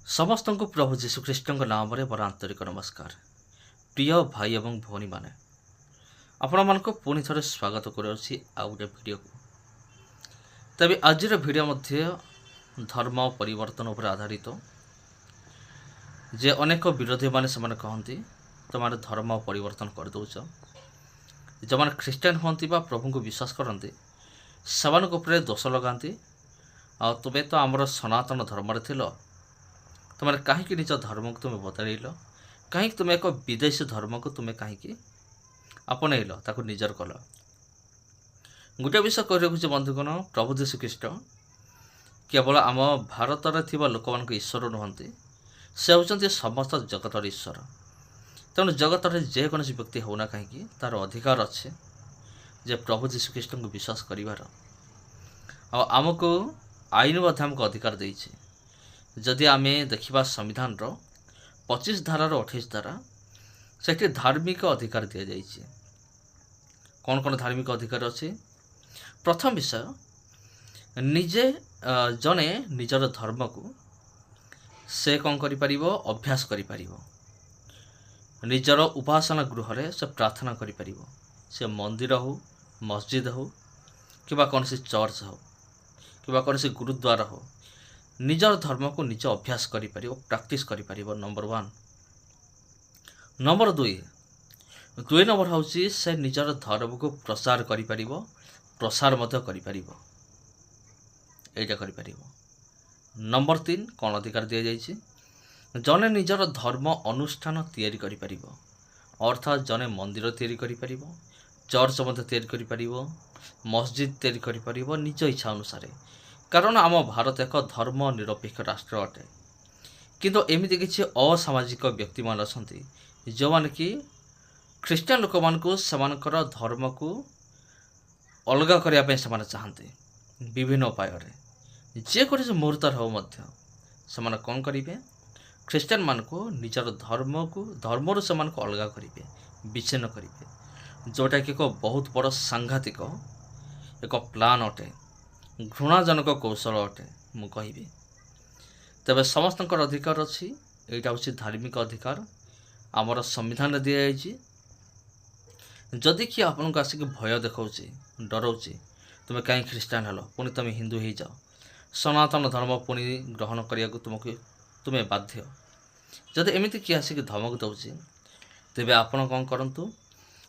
समस्त को प्रभु जीशुख्रीष्ट नाम मोर आंतरिक नमस्कार। प्रिय भाई एवं भौणी मैंने आपण मान पुणी थे स्वागत करुँचे गोटे भिडियो को। तबे आज भिडियो मध्य धर्म परिवर्तन पर आधारित जे अनेक विरोधी माने से कहती तुम धर्म परिवर्तन करदौच। जो मैंने ख्रीस्टान हमें प्रभु को विश्वास करते से दोष लगाती आ तुम्हें तो आमर सनातन धर्म थिल तुम कहीं निज धर्म को तुम्हें बदल कहीं तुम्हें एक विदेशी धर्म को तुम्हें कहीं आपणल ताको निजर कल। गोटे विषय कहूँ बंधुगण, प्रभु जीशु ख्रीष्ट केवल आम भारत में लोक मान ईश्वर नुहति, से होती समस्त जगतर ईश्वर। तेणु जगत में जेकोसी व्यक्ति होना कहीं तार अधिकार अच्छे जे प्रभु जीशु ख्रीष्ट को विश्वास कर आमको आईन आमको अधिकार देइछे। जदि आम देखा संविधान 25 धारार 28 धारा से धार्मिक अधिकार दि जाइए। कौन कौन धार्मिक अधिकार अच्छे? प्रथम विषय, निजे जने निजर धर्म को से कौन कर अभ्यास कर निजर उपासना गृह रे से प्रार्थना कर से मंदिर हो, मस्जिद हो कि कौन सी चर्च हो कि कौन सी गुरुद्वारा हो, निजर धर्म को निज अभ्यास कर प्रैक्टिस कर। नंबर 1। नंबर 2 नंबर हूँ से निजर धर्म को प्रसार कर प्रसार कर। नंबर 3 कौन अधिकार दि जाइए? जने निजर धर्म अनुष्ठान तैयारी कर अर्थात जने मंदिर तैयारी कर चर्च तैयारी कर मस्जिद तैयारी कर निज इच्छा अनुसार। कारण आम भारत एक धर्म निरपेक्ष राष्ट्र अटे, किंतु एमती किसी असामाजिक व्यक्ति मान अच्छा जो मैंने कि ख्रीस्टान लोक मान सेमानकर धर्म को अलग करने से चाहते विभिन्न उपाय जेकोसी मुहूर्त हो से कौन करेंगे ख्रीस्टान मान को निजर धर्म से अलग करेंगे, विच्छिन्न करेंगे, जोटा कि एक बहुत बड़ सांघातिक एक प्लान अटे, घृणाजनक कौशल अटे मु कहि। तबे समस्त अधिकार अच्छी, यहाँ हूँ धार्मिक अधिकार आमर संविधान दि जाइए। जदि किए आपन को आसिक भय देखा डराऊे तुम्हें कहीं ख्रीस्टान हेलो पुणी तुम हिंदू हो जाओ, सनातन धर्म पुणी ग्रहण करने को तुम्हें बाध्य, जदि एमती किए आसिक धमक दौचे तेबे आपण कौन करूँ,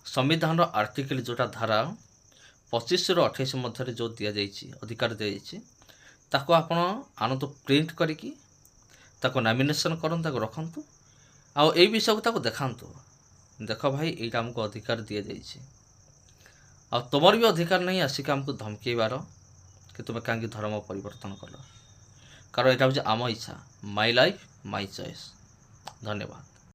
संविधान आर्टिकल जोटा धारा 25 ରୁ 28 मध्य जो दि जाइए अधिकार दि जाइए ताको आपण आनंद प्रिंट करिकी ताको नॉमिनेशन करन ताको रखंतु आ ए विषय को ताको देखांतु, देख भाई एटा हमको अधिकार दि जाइए आ तुमर भी अधिकार नहीं आसिक हमको धमकेबार कि तुम्हें कहीं धर्म परिवर्तन कल। कारण यहाँ हूँ आम इच्छा, माई लाइफ माई चॉइस। धन्यवाद।